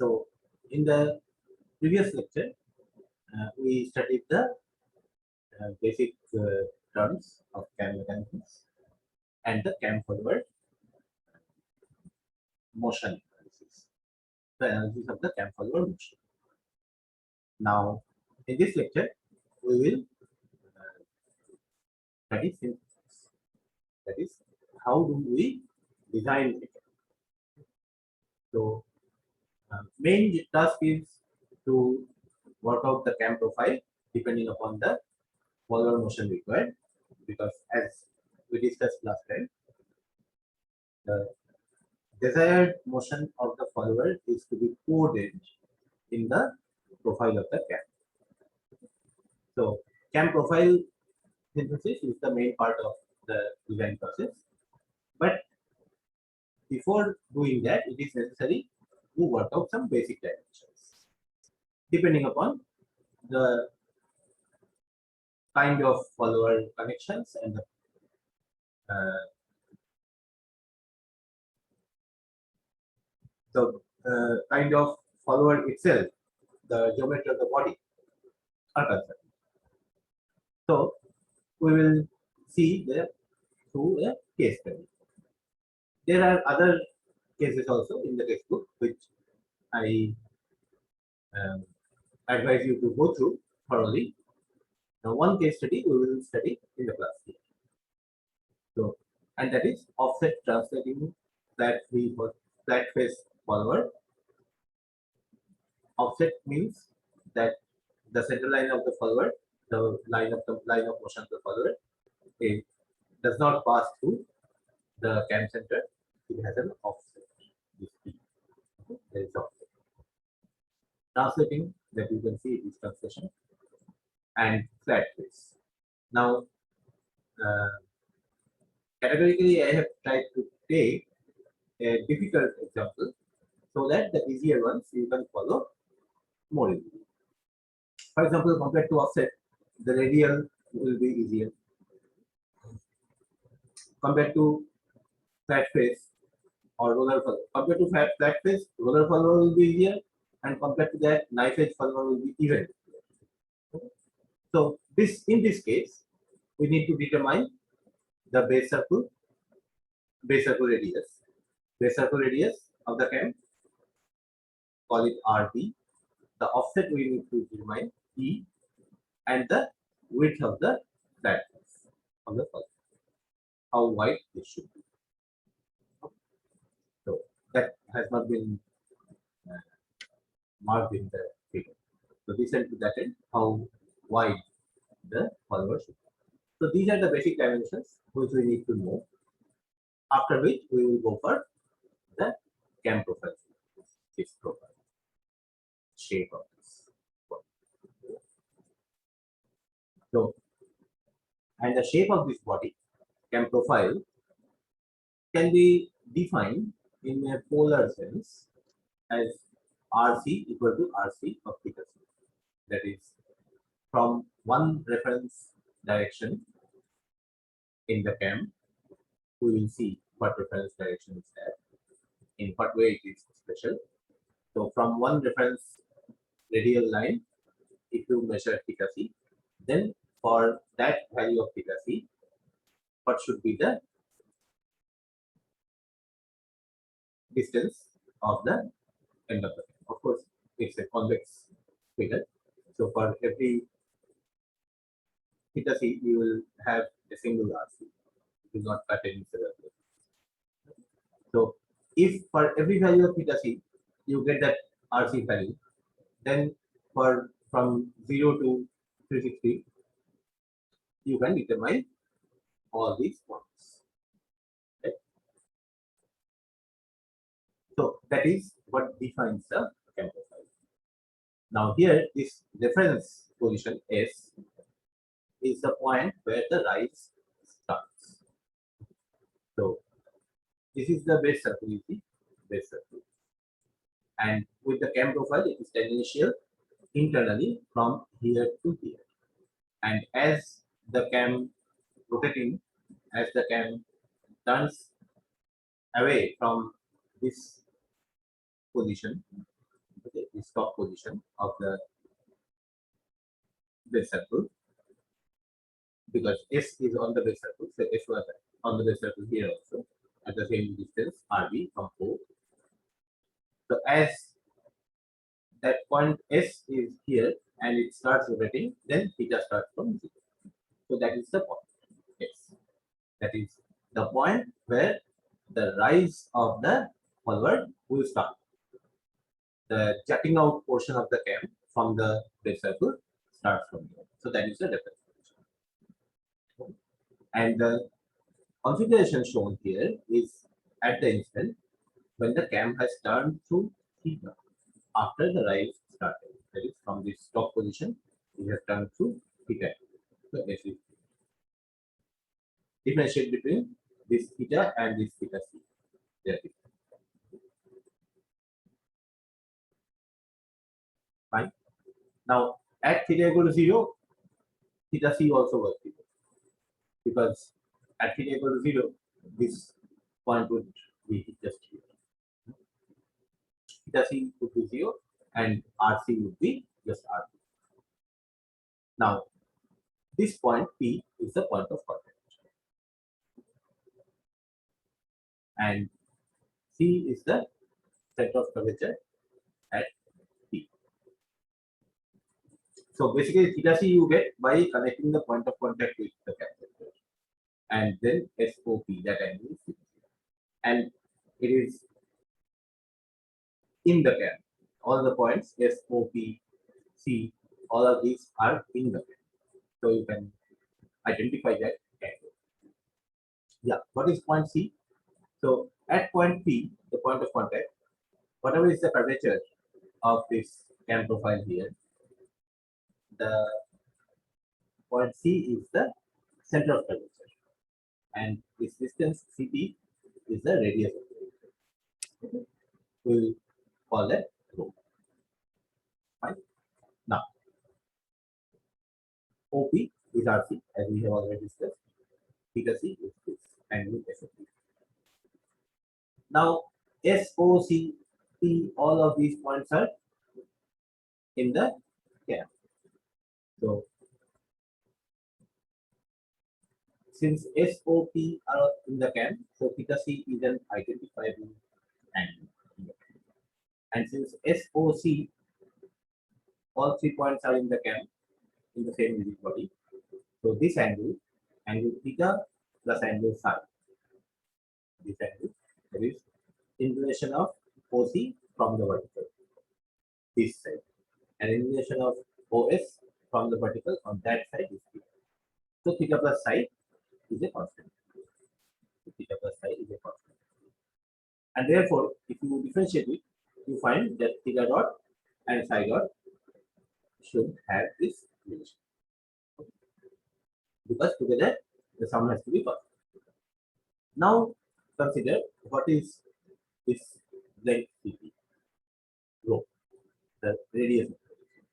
So in the previous lecture, we studied the basic terms of cam mechanisms and the cam forward motion analysis, the analysis of the cam forward motion. Now, in this lecture, we will study synthesis. That is, how do we design it? So, main task is to work out the cam profile depending upon the forward motion required, because as we discussed last time, the desired motion of the forward is to be coded in the profile of the cam. So, cam profile synthesis is the main part of the design process, but before doing that, it is necessary to work out some basic dimensions depending upon the kind of follower connections and the kind of follower itself, the geometry of the body are concerned. So we will see that through a case study. There are other cases also in the textbook which I advise you to go through thoroughly. Now, one case study we will study in the class here. So, and that is offset translating flat face follower. Offset means that the center line of the follower, the line of motion of the follower, it does not pass through the cam center. It has an offset. There is offset. Translating, that you can see is translation, and flat face. Now, categorically, I have tried to take a difficult example so that the easier ones you can follow more easily. For example, compared to offset, the radial will be easier. Compared to flat face or roller follower, compared to flat face, roller follower will be easier, and compared to that, knife edge follower will be even. So in this case, we need to determine the base circle radius of the cam, call it RD. The offset we need to determine E, and the width of the flat face of the follower, how wide it should be. So that has not been marked in the figure. So this and to that end, how wide the follower should be. So these are the basic dimensions which we need to know. After which we will go for the cam profile, this profile, shape of this. So, and the shape of this body, cam profile, can be defined in a polar sense as RC equal to RC of theta c. That is, from one reference direction in the cam, we will see what reference direction is that, in what way it is special. So from one reference radial line, if you measure theta c, then for that value of theta c, what should be the distance of the end of the cam? Of course, it's a convex figure. So for every theta c, you will have a single RC. It will not cut in several places. So if for every value of theta c, you get that RC value, then from 0 to 360, you can determine all these points. Okay? So that is what defines the cam profile. Now here, this reference position S is the point where the rise starts. So this is the base circle, you see, base circle. And with the cam profile, it is tangential internally from here to here. And as the cam rotating, as the cam turns away from this position, Okay, the stop position of the base circle, because S is on the base circle, so S was on the base circle here also at the same distance RB from O. So as that point S is here and it starts rotating, then theta starts from 0. So that is the point S. That is the point where the rise of the forward will start. The jutting out portion of the cam from the base circle starts from here. So that is the reference position. And the configuration shown here is at the instant when the cam has turned to theta after the rise started. That is from this top position, it has turned to theta. So this is differentiate between this theta and this theta c. There is fine. Now at theta equal to 0, theta c also was 0, because at theta equal to 0, this point would be just here. Theta c would be 0 and RC would be just RC. Now this point P is the point of contact and C is the center of curvature at P. So basically theta C you get by connecting the point of contact with the capacitor, and then SOP, that angle is 60. And it is in the cam. All the points SOP, C, all of these are in the cam. So you can identify that angle. Yeah, what is point C? So at point P, the point of contact, whatever is the curvature of this cam profile here, the point C is the center of curvature, and this distance CP is the radius of the curvature. We'll call that rho. Fine. Now, OP is RC, as we have already discussed. Theta C is this angle SOP. Now, SOC, P, all of these points are in the cam. So, since SOP are in the cam, so theta C is an identifiable angle. And since SOC, all 3 points are in the cam in the same rigid body, so this angle theta plus angle psi, this angle, that is inclination of OC from the vertical, this side, and inclination of OS from the vertical on that side is theta. So theta plus psi is a constant. So theta plus psi is a constant. And therefore, if you differentiate it, you find that theta dot and psi dot should have this relation, because together the sum has to be positive. Now consider what is this length CP, rho, the radius of curvature.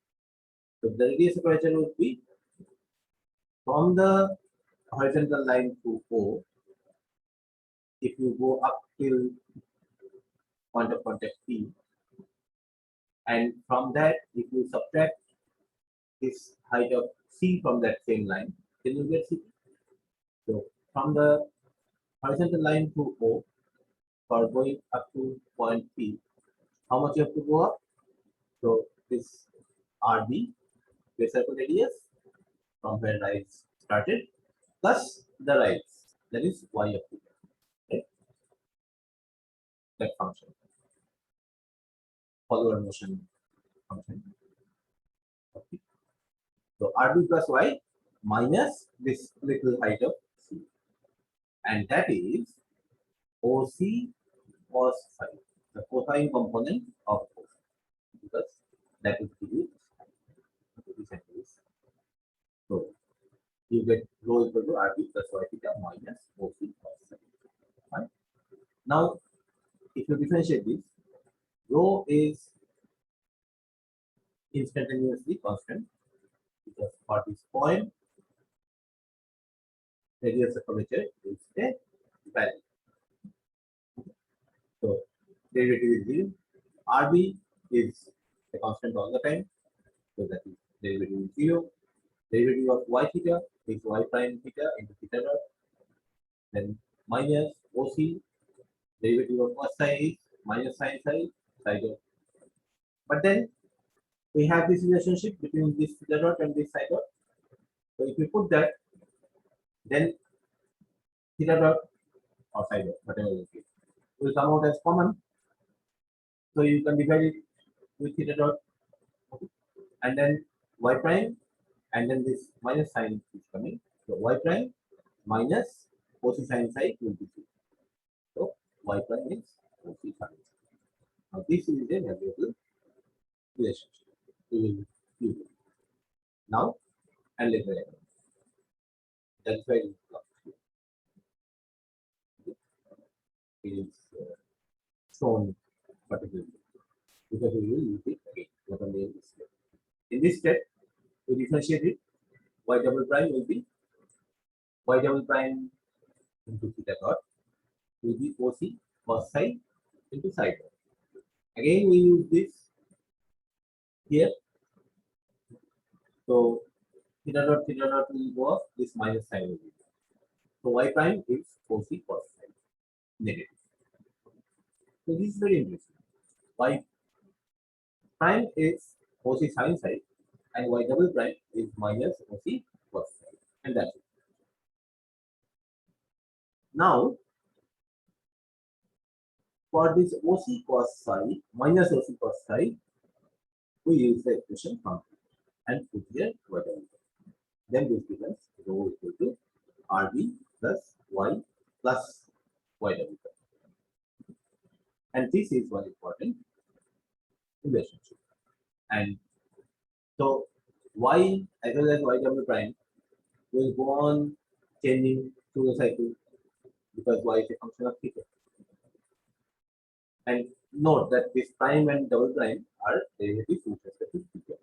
So the radius of curvature would be from the horizontal line to O. If you go up till point of contact P, and from that if you subtract this height of C from that same line, then you get CP. So from the horizontal line to O, for going up to point P, how much you have to go up? So this RB, base circle radius, from where rise started, plus the rise, that is y of theta, right? That function, forward motion function. Okay. So RB plus y minus this little height of C, and that is OC cos phi, the cosine component of OC, because that will give you this angle. So you get rho equal to RB plus y theta minus OC cos phi. Right? Now, if you differentiate this, rho is instantaneously constant, because for this point, radius of curvature is a value. So derivative is 0. RB is a constant all the time. So that is derivative is 0. Derivative of y theta is y prime theta into theta dot. Then minus OC, derivative of cos psi is minus sin psi, psi dot. But then we have this relationship between this theta dot and this psi dot. So if you put that, then theta dot or psi dot, whatever it is, will come out as common. So you can divide it with theta dot, okay, and then y prime, and then this minus sign is coming. So y prime minus OC sin psi will be 0. So y prime is OC sin psi. Now this is a valuable relationship. We will use it now and later. That's why it is shown particularly because we will use it again. Not only in this step. In this step, we differentiate it. Y double prime will be y double prime into theta dot will be OC cos psi into psi dot. Again, we use this here. So theta dot will go off. This minus sign will be there. So y prime is OC cos psi negative. So this is very interesting. Y prime is OC sin psi and y double prime is minus OC cos psi, and that's it. Now for this OC cos psi minus OC cos psi, we use the equation from and put here y double prime. Then this becomes rho equal to RB plus Y plus Y double prime. And this is one important relationship. And so Y as well as Y double prime will go on changing through the cycle because Y is a function of theta. And note that this prime and double prime are derivatives with respect to theta.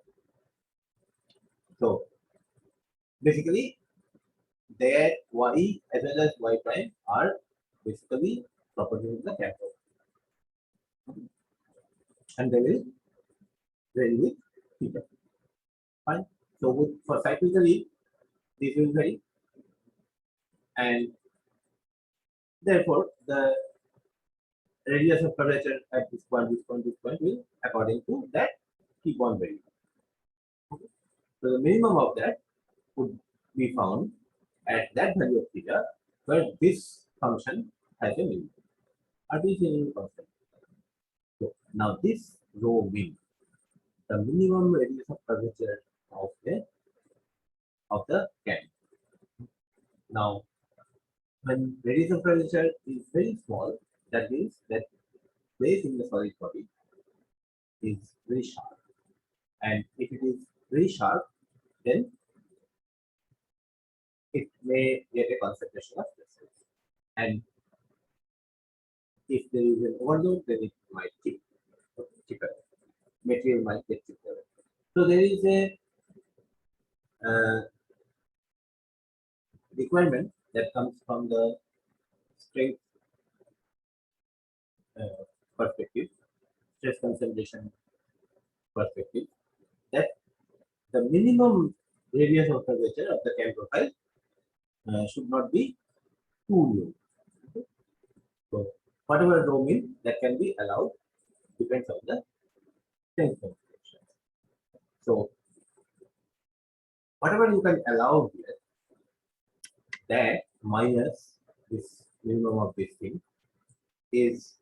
So basically, their Y as well as Y prime are basically properties of the cathode, and they will vary with theta. Fine. So for cyclically, this will vary, and therefore the radius of curvature at this point will according to that keep on varying. Okay. So the minimum of that would be found at that value of theta where this function has a minimum. Are these minimum constant? So now this rho min, the minimum radius of curvature of the can. Now when radius of curvature is very small, that means that place in the solid body is very sharp, and if it is very sharp, then it may get a concentration of crystals, and if there is an overload, then it might chip away. Material might get chipped away. So there is a uh, requirement that comes from the strength perspective, stress concentration perspective, that the minimum radius of curvature of the cam profile should not be too low. Okay. So whatever rho min that can be allowed depends on the strength concentration. So whatever you can allow here, that minus this minimum of this thing is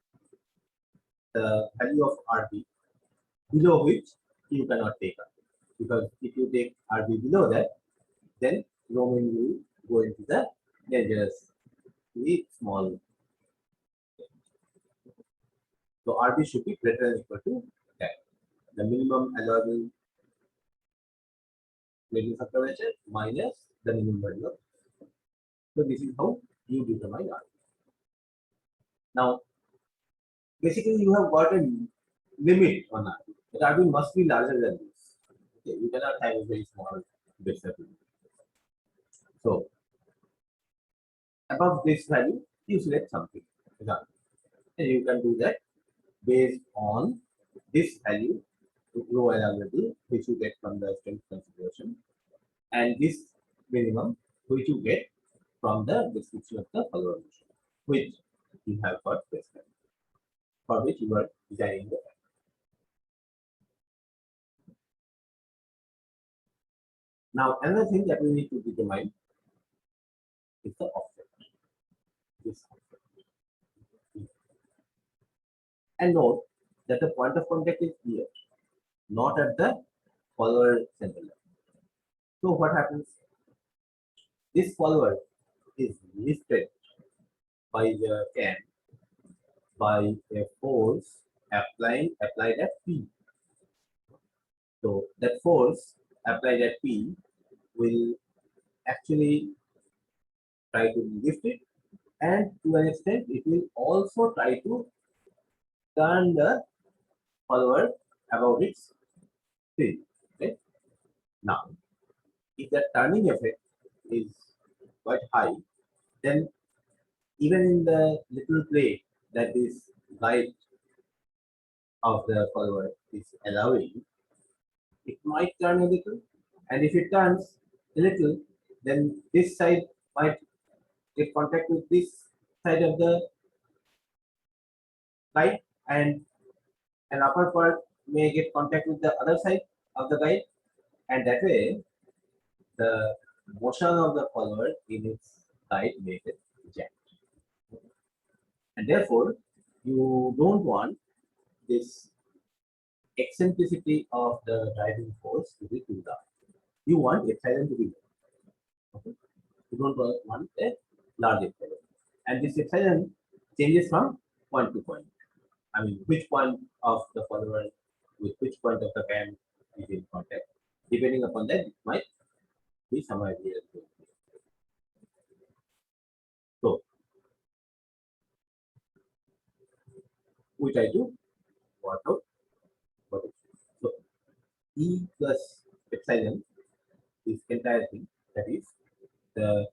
the value of RB below which you cannot take up. Because if you take RB below that, then rho min will go into the dangerously small. So RB should be greater than equal to that. The minimum allowable radius of curvature minus the minimum value of. So this is how you determine RB. Now, basically you have got a limit on RB. But RB must be larger than this. Okay, you cannot have a very small bit circle. So above this value, you select something. And you can do that based on this value rho allowability which you get from the strength consideration, and this minimum which you get from the description of the follower motion which you have got prescribed, for which you are designing the. Now another thing that we need to determine is the offset. This offset. And note that the point of contact is here, not at the follower center level. So what happens? This follower is lifted by the cam by a force applied at P. So that force applied at P will actually try to lift it, and to an extent it will also try to turn the follower about its speed. Okay? Now, if the turning effect is quite high, then even in the little play that this guide of the follower is allowing, it might turn a little, and if it turns a little, then this side might get contact with this side of the guide, and an upper part may get contact with the other side of the guide, and that way the motion of the follower in its guide may get jammed. And therefore, you don't want this eccentricity of the driving force to be too large. You want epsilon to be low. Okay? You don't want a large epsilon. And this epsilon changes from point to point. I mean, which point of the follower with which point of the cam is in contact. Depending upon that, it might be somewhere here. So, we try to work out what it is. So, E plus epsilon is entire thing, that is the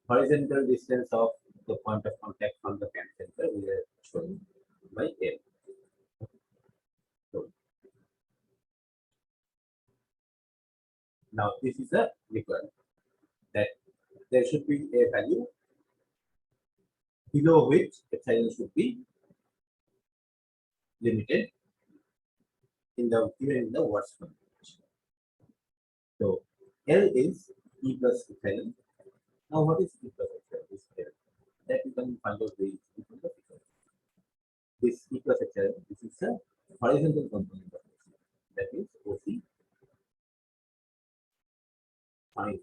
horizontal distance of the point of contact from the cam center we are showing by L. So now this is a requirement that there should be a value below which epsilon should be limited in the even in the worst configuration. So L is E plus epsilon. Now what is E plus epsilon? Is L. That you can find out very easily from the figure. This E plus epsilon, this is a horizontal component of OC. That is OC sine.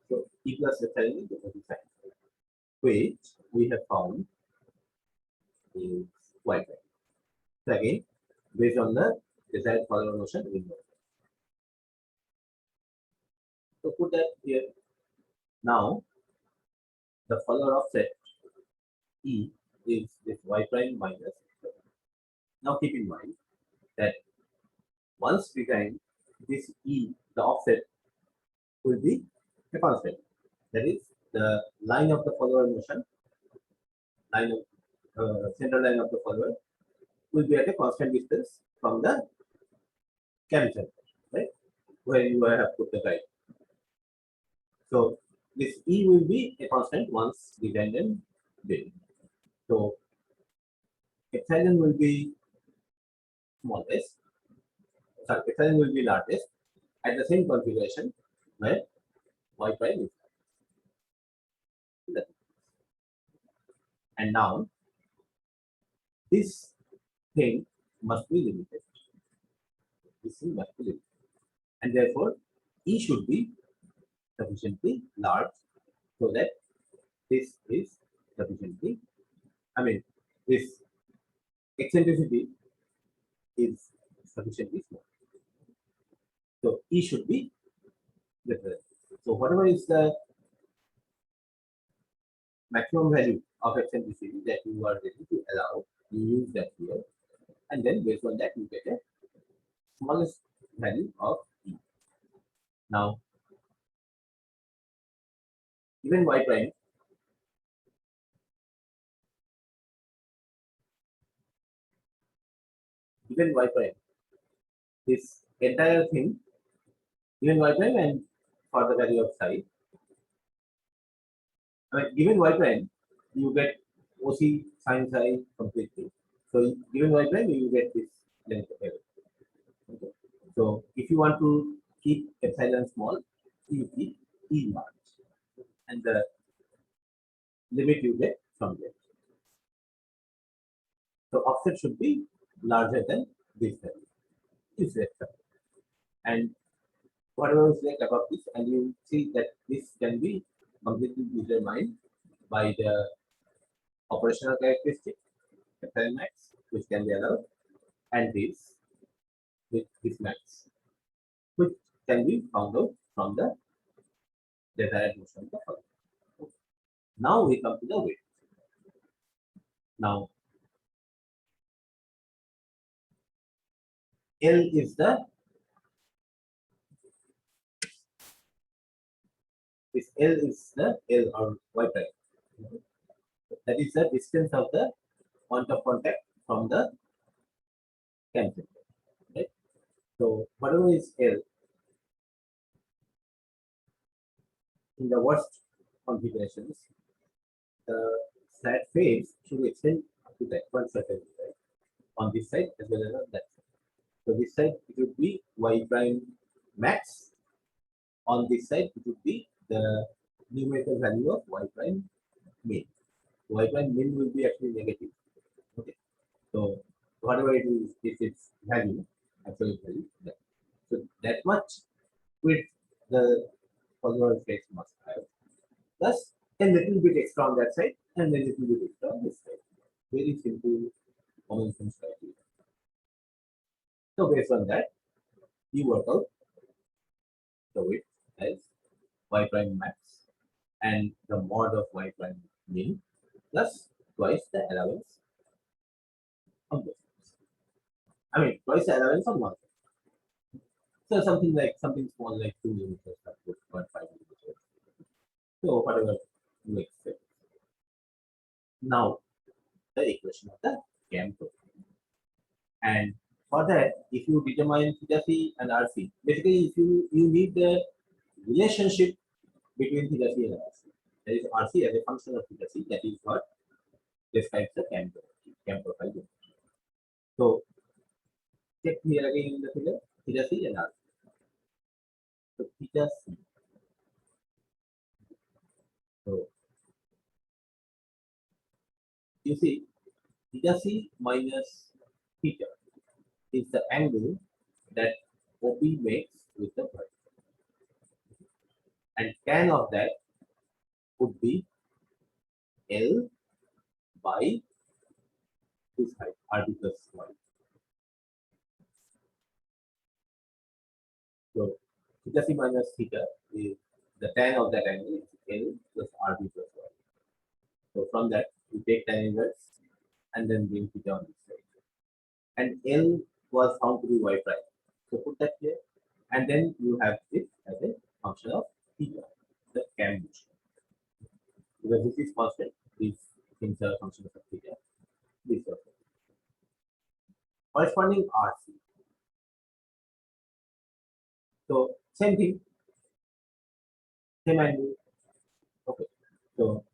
So E plus epsilon is the OC sine, which we have found is y prime. So again, based on the desired follower motion inverse. So put that here. Now the follower offset E is this y prime minus. Now keep in mind that once designed, this E, the offset, will be a constant. That is the line of the follower motion, line of central line of the follower will be at a constant distance from the cam center, right? Where you have put the guide. So this E will be a constant once designed and built. So epsilon will be smallest, sorry, epsilon will be largest at the same configuration where y prime is. And now this thing must be limited. This thing must be limited. And therefore, E should be sufficiently large so that this is sufficiently, I mean, this eccentricity is sufficiently small. So E should be greater. So whatever is the maximum value of eccentricity that you are ready to allow, you use that here, and then based on that you get a smallest value of E. Now, even y prime given y prime, this entire thing given y prime and for the value of psi, given y prime, you get OC sin psi completely. So given y prime, you get this length of error. Okay. So if you want to keep epsilon small, you keep E large, and the limit you get from there. So offset should be larger than this value, this vector, and whatever is left above this, and you see that this can be completely determined by the operational characteristic epsilon max, which can be allowed, and this with this max, which can be found out from the desired motion of the hull. Now we come to the weight. Now L is the L or y prime. That is the distance of the point of contact from the cam center. Right? So whatever is L, in the worst configurations, the slat face should extend up to that one certain, right? On this side as well as on that side. So this side it would be y prime max. On this side it would be the numerical value of y prime min. Y prime min will be actually negative. Okay. So whatever it is, if its value, absolute value, that. So that much width the polymer face must have. Plus a little bit extra on that side and a little bit extra on this side. Very simple common sense criteria. So based on that, you work out the width as y prime max and the mod of y prime min plus twice the allowance on both sides. I mean twice the allowance on one side. So something small like 2 millimeters up to 0.5 millimeters. So whatever makes sense. Now the equation of the cam profile. And for that, if you determine theta c and RC, basically if you need the relationship between theta c and RC. That is RC as a function of theta c, that is what describes the cam profile. So check here again in the figure, theta c and RC. So theta c. So you see theta c minus theta is the angle that OP makes with the vertical. And tan of that would be L by this height, RD plus 1. So theta c minus theta is the tan of that angle is L plus RD plus 1. So from that you take tan inverse and then bring theta on this side. And L was found to be y prime. So put that here, and then you have it as a function of theta, the cam motion. Because this is constant, these things are functions of theta. This is corresponding RC. So same thing, same angle. Okay. So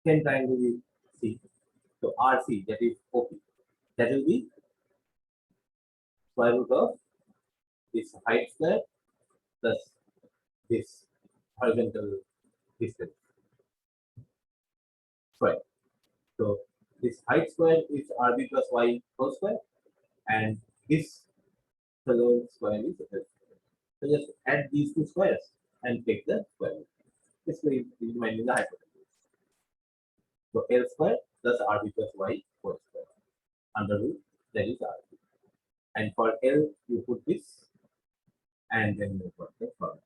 same triangle is C. So RC, that is OP, that will be square root of this height square plus this horizontal distance square. So this height square is RB plus Y whole square, and this fellow square is S. So just add these two squares and take the square root. This way is remaining the hypotenuse. So L square plus RB plus Y whole square under root, that is RB. And for L you put this and then you put the for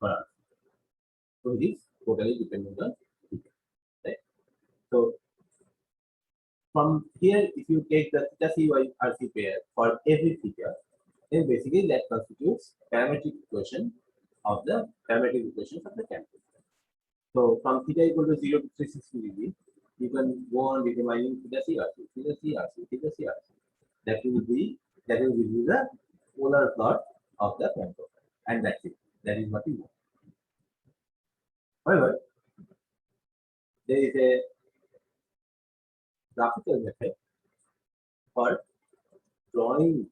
RB. So it is totally dependent on theta. Right? So from here, if you take the theta c y RC pair for every theta, then basically that constitutes parametric equation of the parametric equations of the cam. So from theta equal to 0 to 360 degrees, you can go on determining theta c RC, theta c RC, theta c RC. that will give you the polar plot of the cam profile, and that's it. That is what you want. However, there is a graphical method for drawing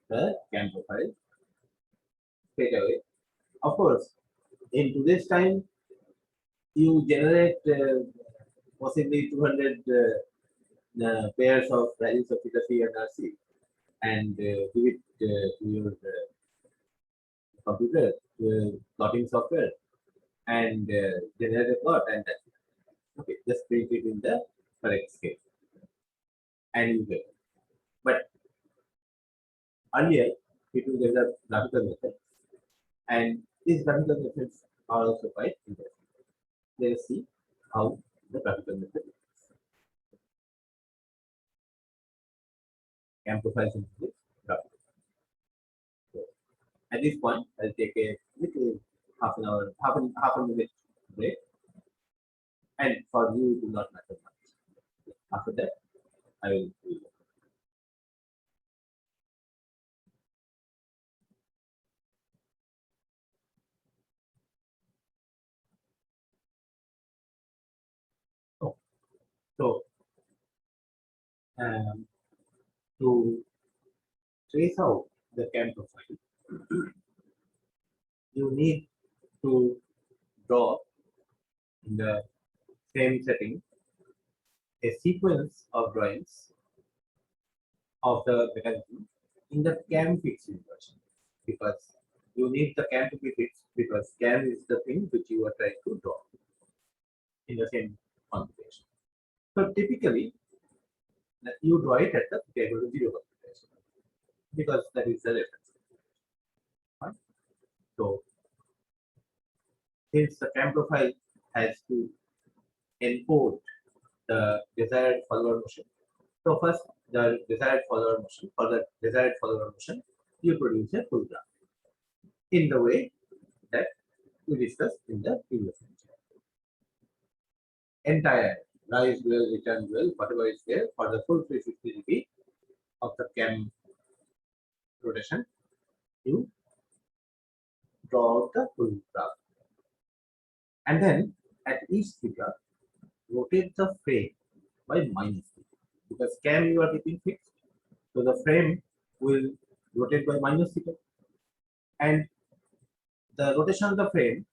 the cam profile straight away. Of course, in today's time, you generate possibly 200 pairs of values of theta C and RC, and give it to your computer, plotting software, and generate a plot, and that's it. Okay, just print it in the correct scale, and you get it. But earlier, people developed graphical methods, and these graphical methods are also quite interesting. Let us see how the graphical method amplifies into this graphical. So at this point, I'll take a little half an hour, half a minute break, and for you, it will not matter much. After that, I will do it. Oh, so um, to trace out the cam profile, you need to draw in the same setting a sequence of drawings of the mechanism in the cam fixed version, because you need the cam to be fixed, because cam is the thing which you are trying to draw in the same configuration. So typically, you draw it at the table to 0 configuration, because that is the reference. Right? So since the cam profile has to encode the desired follower motion, so first the desired follower motion, for the desired follower motion, you produce a full graph in the way that we discussed in the previous lecture. Entire rise well, return well, whatever is there for the full 360 degree of the cam rotation, you draw the full graph. And then at each theta, rotate the frame by minus theta, because cam you are keeping fixed, so the frame will rotate by minus theta, and the rotation of the frame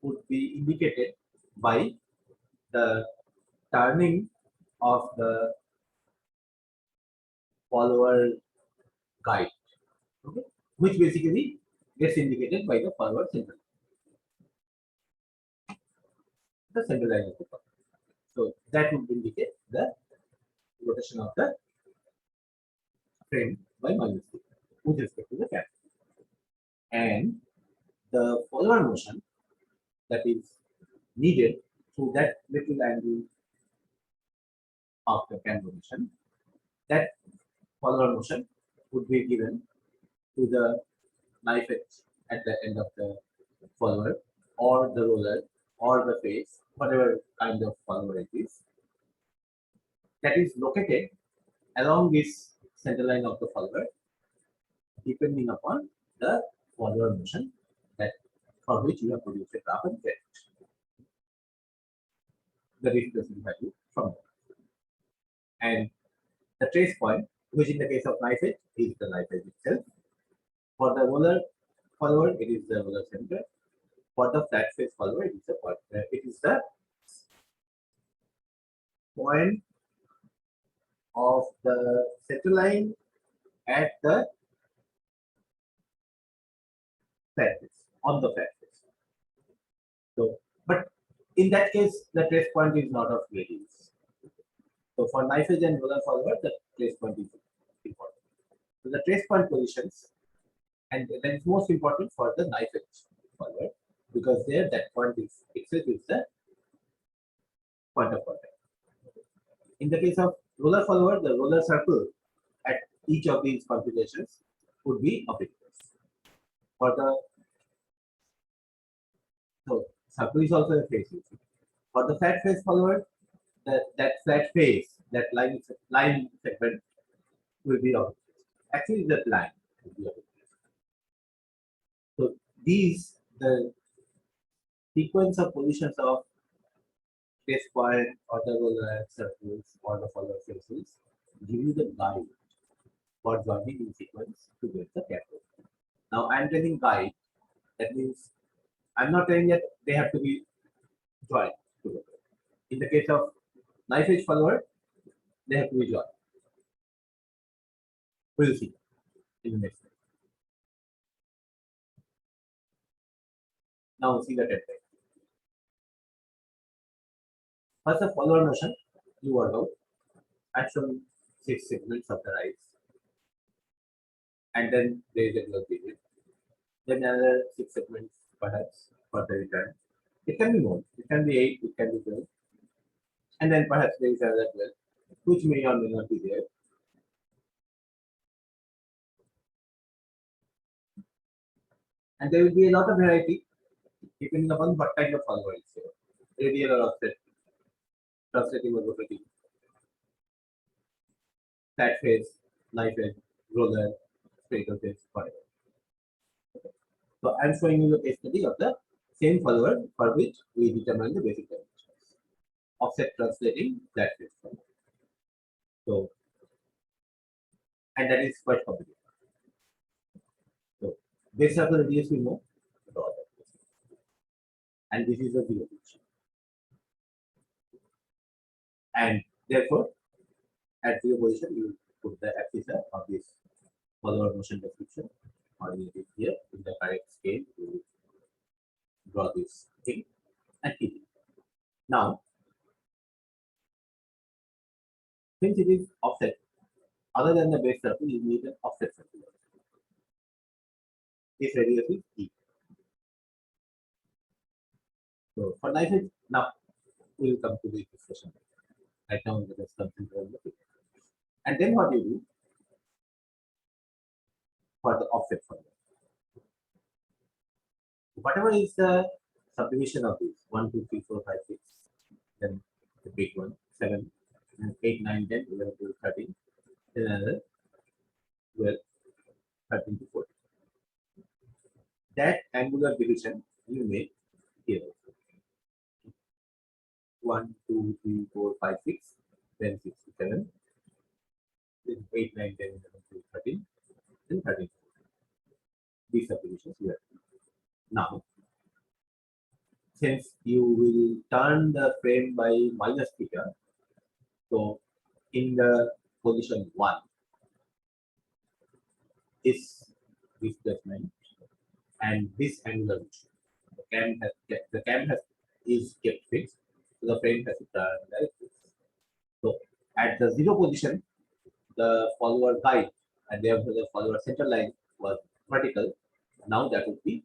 would be indicated by the turning of the follower guide, okay, which basically gets indicated by the follower center, the center line of the follower. So that would indicate the rotation of the frame by minus theta with respect to the cam, and the follower motion that is needed through that little angle of the cam rotation, that follower motion would be given to the knife edge at the end of the follower, or the roller, or the face, whatever kind of follower it is, that is located along this center line of the follower, depending upon the follower motion that for which you have produced a graph and get the replacement value from there. And the trace point, which in the case of knife edge is the knife edge itself. For the roller follower, it is the roller center. For the flat face follower, it is the point of the center line at the flat face, on the flat face. So, but in that case, the trace point is not of great use. So for knife edge and roller follower, the trace point is important. So the trace point positions, and that is most important for the knife edge follower, because there that point is itself is the point of contact. In the case of roller follower, the roller circle at each of these configurations would be of interest. For the so circle is also a face. For the flat face follower, that flat face, that line segment will be of interest. actually the line. So these the sequence of positions of base point or the roller circles or the follower faces give you the guide for joining in sequence to get the capital. Now I am telling guide, that means I'm not telling that they have to be joined together. In the case of knife edge follower, they have to be joined. We will see in the next slide. Now see the template. First the follower motion, you work out. I've shown 6 segments of the rise, and then there is a glove period. Then another 6 segments perhaps for the return. It can be more, it can be 8, it can be 12. And then perhaps there is another 12, which may or may not be there. And there will be a lot of variety depending upon what kind of follower is here. Radial or offset, translating or rotating, flat face, knife edge, roller, spherical face, whatever. So I'm showing you the case study of the same follower for which we determine the basic dimensions. Offset, translating, flat face follower. So, and that is quite complicated. So base circle radius we know, draw that. And this is the zero position. And therefore, at zero position, you put the axis of this follower motion description or here in the correct scale to draw this thing and keep it. Now, since it is offset, other than the base circle, you need an offset circle. This radius is E. So for knife edge, now we will come to this discussion. Right now, we just consider the figure. And then what you do for the offset follower? Whatever is the subdivision of this 1, 2, 3, 4, 5, 6, then the big one 7, and 8, 9, 10, 11, 12, 13, then another 12, 13 to 14. That angular division you make here. 1, 2, 3, 4, 5, 6, then 6 to 7, then 8, 9, 10, 11, 12, 13, then 13. These subdivisions here. Now, since you will turn the frame by minus theta, so in the position 1, this displacement and this angular motion, the cam is kept fixed, so the frame has to turn like this. So at the zero position, the follower guide and therefore the follower center line was vertical. Now that would be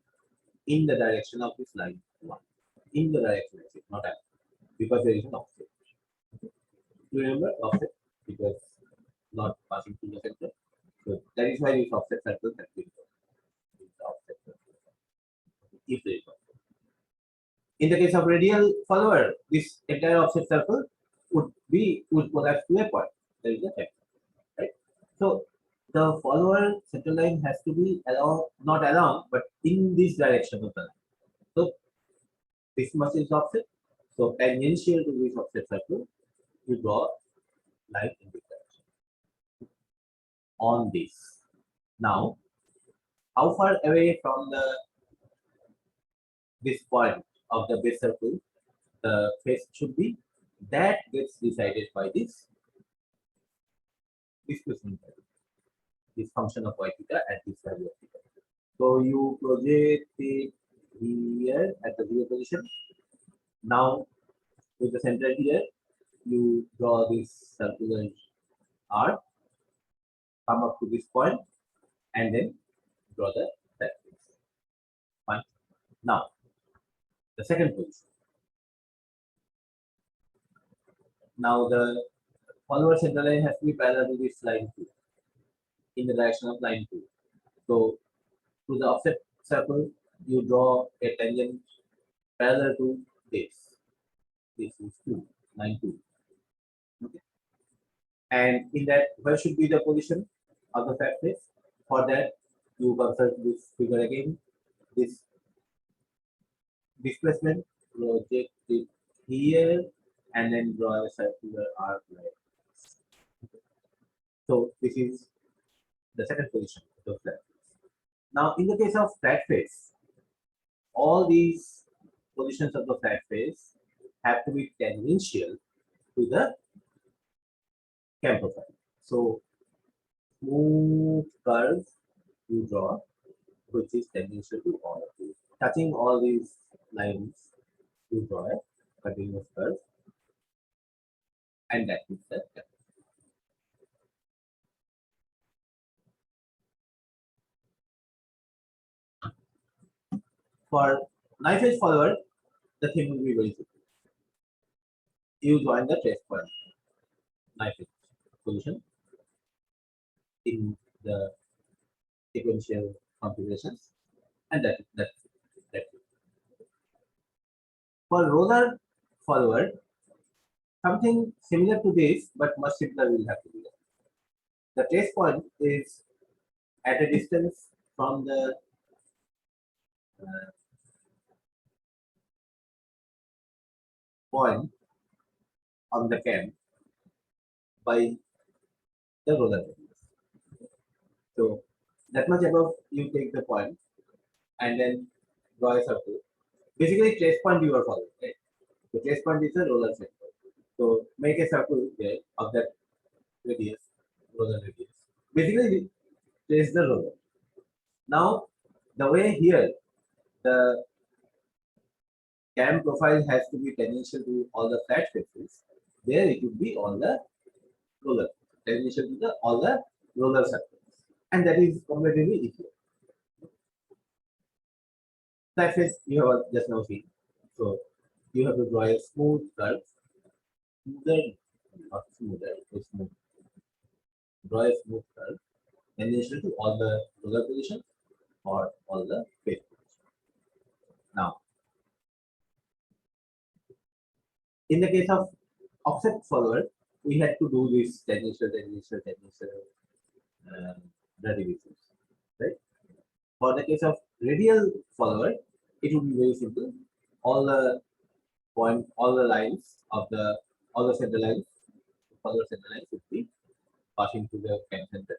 in the direction of this line 1. In the direction of it, not at, because there is an offset. You remember offset because not passing through the center. So that is why this offset circle has been offset circle. If there is offset. In the case of radial follower, this entire offset circle would collapse to a point. There is a head, right? So the follower center line has to be along, not along, but in this direction of the line. So this much is offset. So tangential to this offset circle, you draw line in this direction on this. Now, how far away from this point of the base circle the face should be, that gets decided by this displacement value, this function of y theta at this value of theta. So you project it here at the zero position. Now with the center here, you draw this circular arc, come up to this point, and then draw the circle. Fine. Now the second position. Now the follower center line has to be parallel to this line 2 in the direction of line 2. So to the offset circle, you draw a tangent parallel to this. This is 2, line 2. Okay. And in that, where should be the position? of the flat face. For that, you consult this figure again. This displacement, project it here, and then draw a circular arc like this. So this is the second position of the flat face. Now, in the case of flat face, all these positions of the flat face have to be tangential to the cam profile. So smooth curve you draw, which is tangential to all of these. Touching all these lines, you draw a continuous curve, and that is the cam. For knife edge follower, the thing will be very simple. You join the trace point knife edge position in the sequential configurations, and that's it. For roller follower, something similar to this but much simpler will have to be done. The trace point is at a distance from the uh, point on the cam by the roller radius. So that much above you take the point and then draw a circle. Basically, trace point you are following, right? The trace point is a roller center. So make a circle there of that radius, roller radius. Basically, trace the roller. Now, the way here, the cam profile has to be tangential to all the flat faces. There it would be all the roller, tangential to all the roller circles. And that is completely equal. Flat face you have just now seen. So you have to draw a smooth curve, smoother, not smoother, so smooth. Draw a smooth curve tangential to all the roller positions or all the face positions. Now, in the case of offset follower, we had to do this tangential derivatives, right? For the case of radial follower, it would be very simple. All the all the lines of the all the center lines, follower center lines would be passing through the cam center.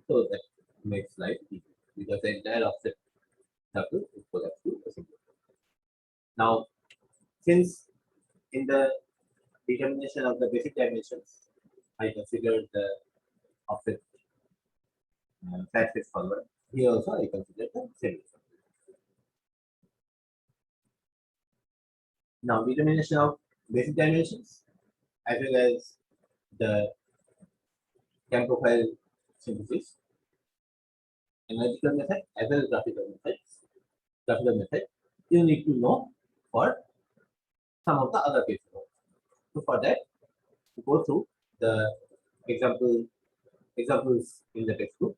So that makes life easy because the entire offset circle is collapsed to a single. Now, since in the determination of the basic dimensions, I considered the offset flat face follower. Here also I consider the same. Now, determination of basic dimensions as well as the cam profile synthesis, analytical method as well as graphical method, you need to know for some of the other cases. So for that, go through the examples in the textbook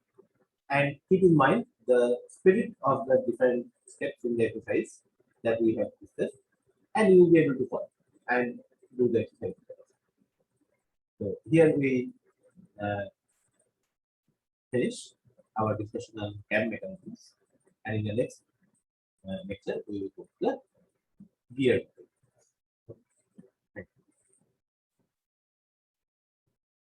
and keep in mind the spirit of the different steps in the exercise that we have discussed, and you will be able to follow and do the exercise. So here we uh, finish our discussion on cam mechanisms, and in the next lecture we will go to the gear